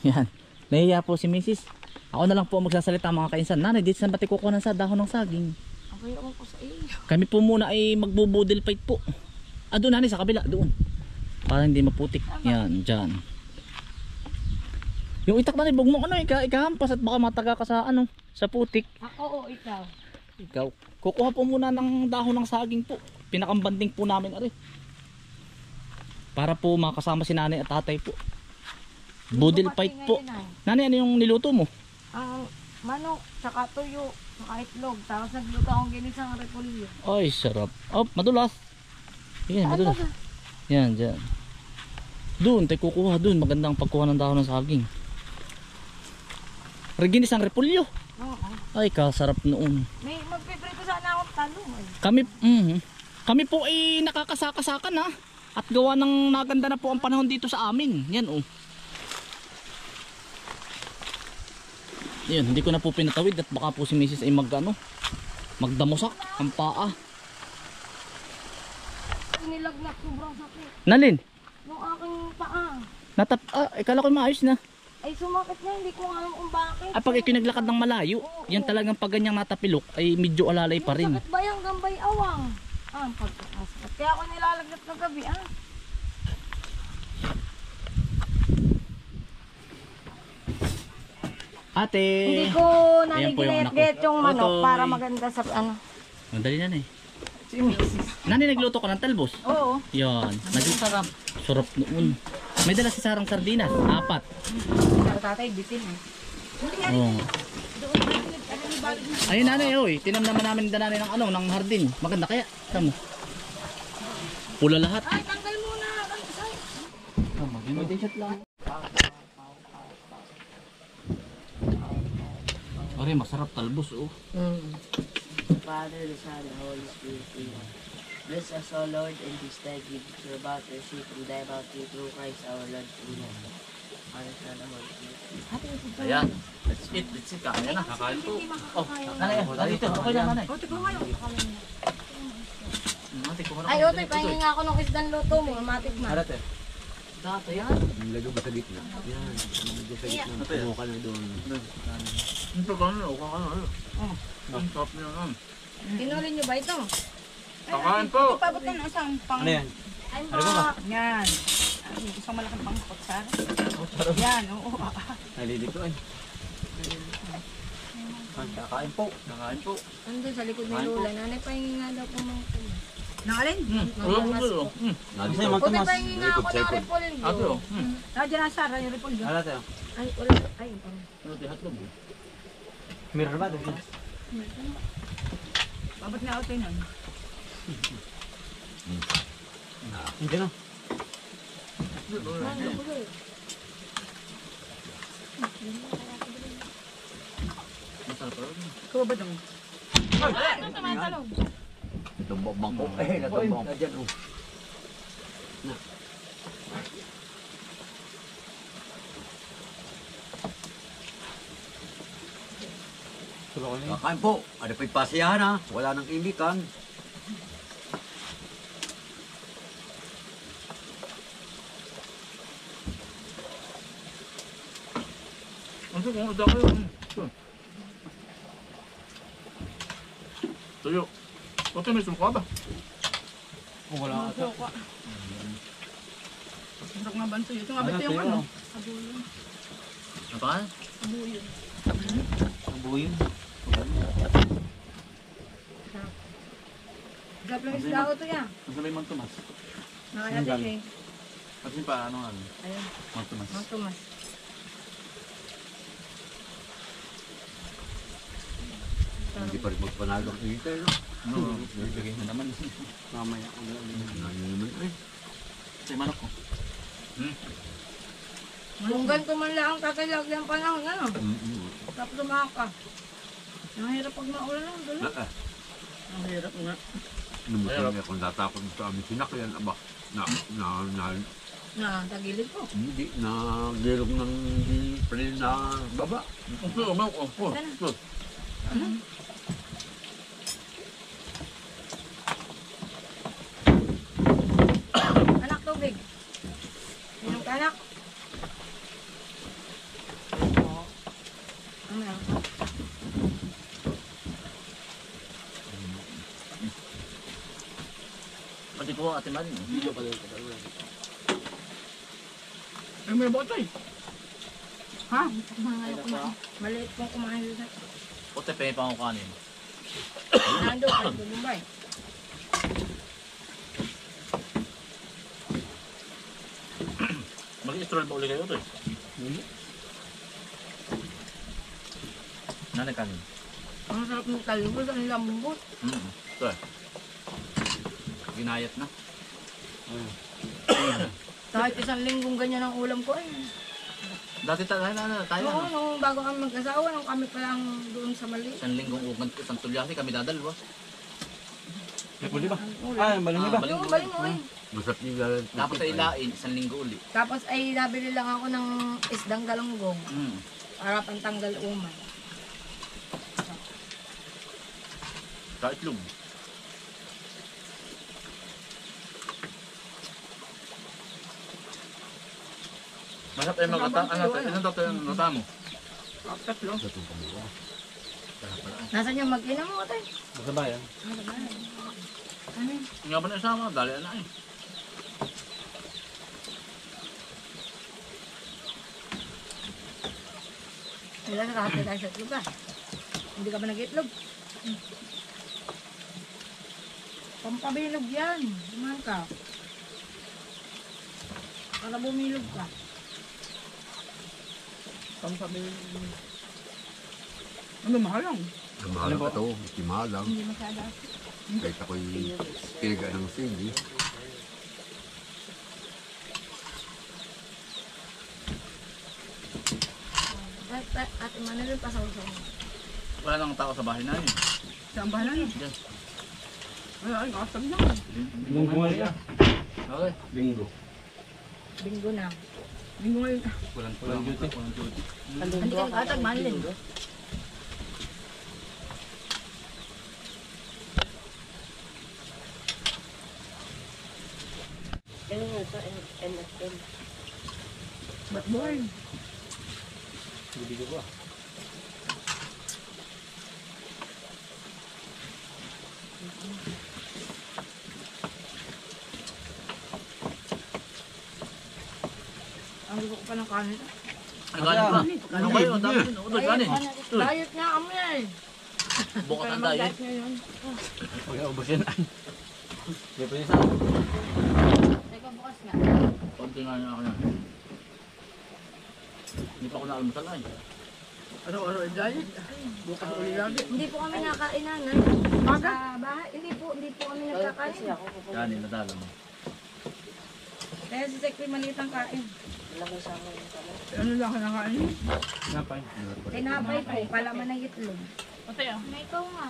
Yan. Nahiya po si Mrs. Ako na lang po magsasalita mga kainsan. Nanay, dito saan ba tayo kukuha ng dahon ng saging? Okay, ako po sa iyo. Kami po muna ay magbubudil fight po. Doon nanay, sa kabila, doon. Para hindi maputik. Yan, dyan. Yung itak nanay, bug mo ano, ikahampas at baka mataga ka sa ano, sa putik. Ako o ikaw? Ikaw. Kukuha po muna ng dahon ng saging po. Pinakambanding po namin ari. Para po makasama si nanay at tatay po. Budil fight po. Nanay, ano yung niluto mo? Ang manok, saka tuyo, saka itlog. Tapos nagluto akong ginisang repolyo. Ay, sarap. Oh, madulas. Yan, madulas. Yan, dyan. Doon, tayo kukuha doon. Magandang pagkuha ng dahon ng saging. Reginis ang repolyo. Oo. Ay, kasarap noon. May magpiprito sana akong talong. Kami po ay nakakasaka-saka na. At gawa ng naganda na po ang panahon dito sa amin. Yan oh. Yan, hindi ko na po pinatawid at baka po si Mrs. ay magdamusak ang paa. Nilagnat, sobrang sakit. Nalin? Yung aking paa. Ikala ko maayos na. Ay sumakit na, hindi ko alam kung bakit. Pag ikinaglakad ng malayo, yan talagang pag ganyang natapilok ay medyo alalay pa rin. Sakit ba yung gambay awang? Ang pagkakasakit. Kaya ako nilalagnat ng gabi Ate! Hindi ko naniginit yung manok para maganda sa ano. Madali na eh. Nani, nagluto ka ng talbos? Oo. Yan. Sarap. Sarap noon. May dala si Sarang sardinas. 4. Tatay, bitin eh. Oo. Ayun nanay, oy. Tinam naman namin nanay ng hardin. Maganda kaya. Tama. Pula lahat. Ay, tanggal muna. Maging shot lang. Ay, masarap talbos oh. Father, the Son, the Holy Spirit, amen. Bless us, O Lord, and this thy gift to about to receive from thy bounty through Christ our Lord. Amen. Father, Son, the Holy Spirit. Ayan. Let's eat. Kaya na. Kakain po. Oh, nanay. Dito. Okay lang nanay. Ote, kumain. Ay, Ote, pahingin nga ako ng isdan luto mo. Matik na. Harate. Dati yan. Nilagay ba sa gitna? Yan. Nilagay sa gitna. Puno ka na doon. Ito ka na. Okay ka na. Ang top niya yan. Tinulin nyo ba ito? Kakain po. Ipabot na isang pang... Ano yan? Ay, Yan. Isang malaking pang kutsara. Yan, oo. Nalilig ko ay. Kakain po. Kakain po. Andun sa likod ni Lola. Nanay, pahingin nga daw po mga kulo. Nangalin? Nalisa yung Ote, magtamas. pahingin nga ako ng repolyo. Ate oh. Nandiyan na Sarah yung repolyo. Ano tayo? Ay, wala. Ay, parang. Ano tihatlog eh. Mirror ba doon? Babot nga Ote nun. Hindi na. Masarap pa rin. Kuha ba dong? Natumbok bangko. Natumbok. Nandiyan oh. Kakain po. Ano pa yung pasiyahan ha? Wala nang imikan. Ano kung ada kayo? Tuyo. Ate, may suka ba? Wala ata. Sarap nga banso yun. Tumabit yung ano. Apa? Abuyin. Grab lang isda Ote yan. Nasa may Magtumas. Nakanatin eh. Kasi pa ano? Ayun, Magtumas. mga tumas. Hindi pa rin magpanalo ang ito. No, bibigay na naman. Mamaya ako lang. Ano naman eh. Sa manok ko. Kung ganito man lang ang kakalag ng panahon, ano? Mm-mm. Tapos umaka. Ang hirap pag maulan lang, dala. Ang hirap nga. Numutan niya kung natakot sa aming sinakyan. Aba, Tagilid ko. hindi, nagilog ng plane na baba. Oh, manok ko. Anak, tubig. Inom ka, anak. Mamaya. Pati ko ate man. Video pa rin ito. Ay, may boto eh. Ha? Mga kumain. Maliit pong kumain doon. Puti pa yung pangukanin. Nando, ay Bombay. Mag-i-stroll ba ulit kayo ito eh? Nanay kanin. Ang sarap ng talbos, ang lambot. Ito eh. Ginayat na. Kahit isang linggong ganyan ang ulam ko eh. Dati tayo na. Oo, nung bago kami mag-asawa, nung kami pa lang doon sa mali. Isang linggong ugan ko, isang tulyasi kami dadalwa. May puli ba? Ulam. Ah, balang ba? Yung balingoy. Masarap yung galan. Tapos ay ilain, isang linggo uli. Tapos ay nabili lang ako ng isdang galunggong Mm. para pantanggal umay. Sa itlog. Masarap ay magata. Isang tatlo yung nata mo. Tatlo. Nasaan yung mag-ina mo, tay? Sa bayan. Ano? Nga ba na isama? Dali na eh. Wala nakahati tayo sa itlog ah. Hindi ka ba nag-itlog? Pampabilog yan. Kumain ka. Para bumilog ka. Pampabi. Ano, mahal lang. Ang mahal pa ito. Itimahal lang. Hindi masyado. Kahit ako'y pinaga ng sili. At Manalo pasaw-saw. Wala nang tao sa bahay namin. Saan ba na yun? Diyan. Ay, kasam na. Linggo nga. Okay. Bingo. Bingo na. Linggo ngayon. Walang duty. Walang duty. Hindi ka katag manlin. Ganun nga sa NFL. Ba't boy? Ang gusto ko pa ng kanin. Ay, kanin pa. Ano kayo? Ang dami din. Utoy, kanin. Diet nga kami eh. Bukat ang Mag-diet diet. ngayon. Huwag na ubos yan. Hindi pa isa. Teka bukas nga. Konti nga niya ako yan. Hindi pa ako naalmusal ay. Araw-araw ay diet. Bukas uli lagi. Hindi po kami nakain nanay. Sa bahay. Hindi po kami nagkakain. Kanin, nadala mo. Kaya si Sekri maliit ang kain. Malaki sa akin yung kami. Ano lang kinakain? Napay. Tinapay po, palaman ng itlog. Patay ah. May ikaw nga.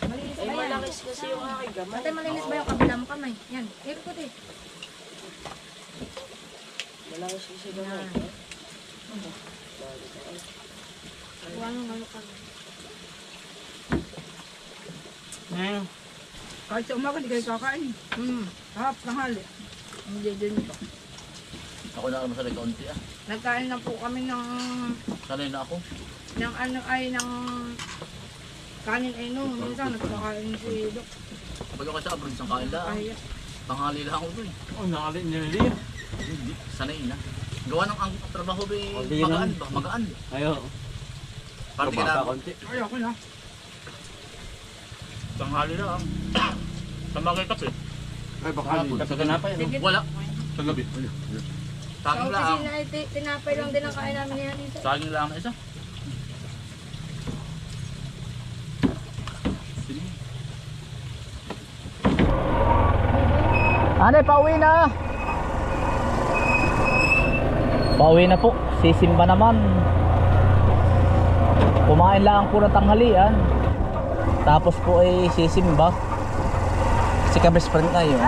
Malinis Ay, ba yan? malakis kasi yung aking gamay. Ate, malinis ba yung kabilang kamay? Yan. Ikot eh. Malakis kasi gamay. Huwag nang ano ka. Kahit sa umaga, di kayo kakain. Hap, tanghali. Hindi din ito. Ako naalmusal ay kaunti ah. Nagkain na po kami ng Sanay na ako. ano ay ng kanin ay nung minsan nagkakain si Dok. Pag ako sa abroad, isang kain lang. Ay, Tanghali lang ako doon. Oh, nakali nilili. Hindi, sanay na. Gawa ng ang trabaho ba Hindi magaan naman. ba? Magaan. Ayo. Parang di ka na. Ay, ako na. Tanghali lang. Tama kayo kape. Ay, baka hapon. Sa ganapay. sige. Wala. Sa gabi. Sa Saging lang. opisina ay tinapay lang din ang kain namin yan dito. Saging lang ang isa. Ane, pauwi na. Pauwi na po. Sisimba naman. Kumain lang po ng tanghalian. Tapos po ay sisimba. Si ka-best friend ngayon.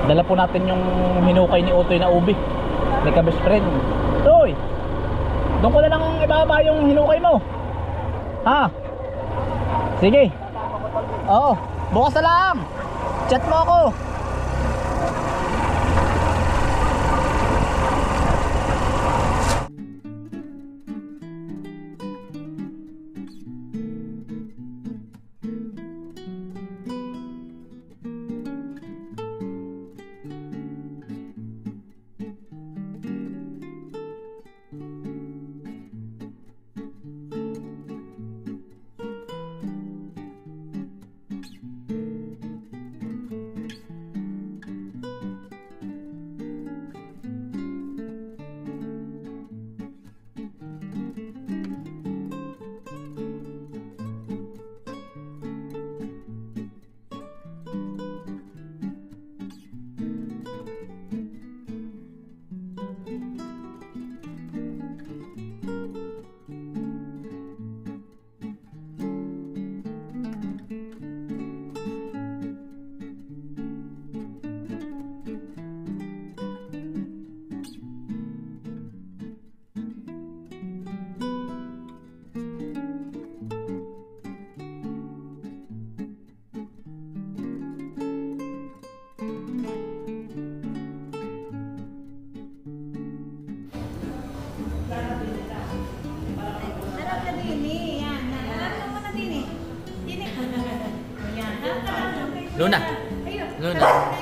Dala po natin yung hinukay ni Utoy na ubi. Ni ka-best friend. Utoy! Doon ko na lang ibaba yung hinukay mo. Ha? Sige. Oo. Bukas na lang. Chat mo ako. Luna. Luna.